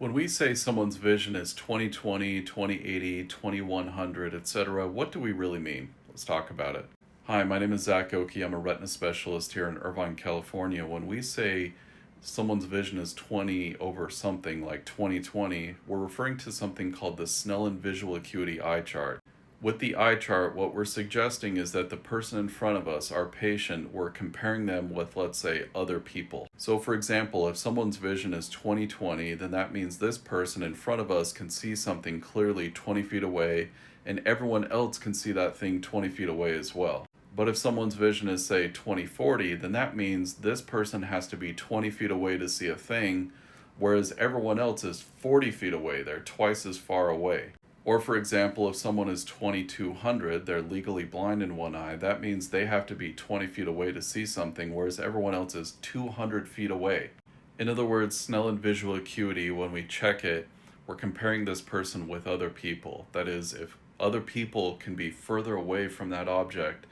When we say someone's vision is 20/20, 20/80, 2100, etc., what do we really mean? Let's talk about it. Hi, my name is Zach Oki. I'm a retina specialist here in Irvine, California. When we say someone's vision is 20 over something like 20/20, we're referring to something called the Snellen visual acuity eye chart. With the eye chart, what we're suggesting is that the person in front of us, our patient, we're comparing them with, let's say, other people. So, for example, if someone's vision is 20/20, then that means this person in front of us can see something clearly 20 feet away, and everyone else can see that thing 20 feet away as well. But if someone's vision is, say, 20/40, then that means this person has to be 20 feet away to see a thing, whereas everyone else is 40 feet away. They're twice as far away. Or, for example, if someone is 2200, they're legally blind in one eye, that means they have to be 20 feet away to see something, whereas everyone else is 200 feet away. In other words, Snellen visual acuity, when we check it, we're comparing this person with other people. That is, if other people can be further away from that object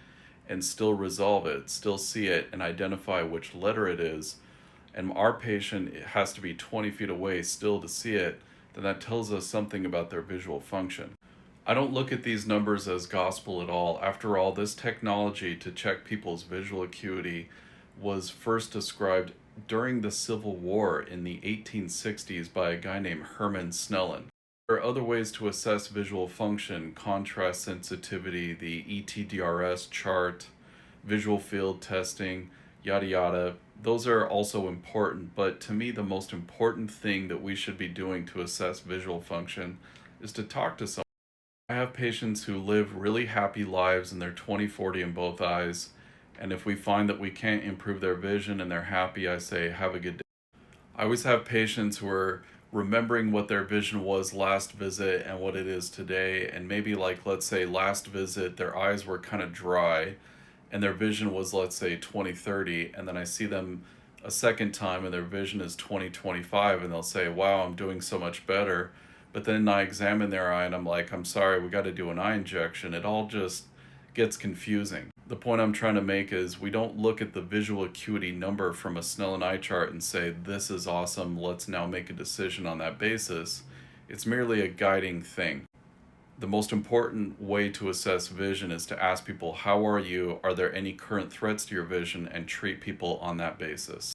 and still resolve it, still see it, and identify which letter it is, and our patient has to be 20 feet away still to see it, then that tells us something about their visual function. I don't look at these numbers as gospel at all. After all, this technology to check people's visual acuity was first described during the Civil War in the 1860s by a guy named Herman Snellen. There are other ways to assess visual function: contrast sensitivity, the ETDRS chart, visual field testing, yada yada. Those are also important, but to me, the most important thing that we should be doing to assess visual function is to talk to someone. I have patients who live really happy lives and they're 20/40 in both eyes, and if we find that we can't improve their vision and they're happy, I say, have a good day. I always have patients who are remembering what their vision was last visit and what it is today, and maybe, like, let's say last visit their eyes were kind of dry and their vision was, let's say, 20/30, and then I see them a second time and their vision is 20/25, and they'll say, wow, I'm doing so much better. But then I examine their eye and I'm like, I'm sorry, we got to do an eye injection. It all just gets confusing. The point I'm trying to make is we don't look at the visual acuity number from a Snellen eye chart and say, this is awesome, let's now make a decision on that basis. It's merely a guiding thing. The most important way to assess vision is to ask people, how are you? Are there any current threats to your vision? And treat people on that basis.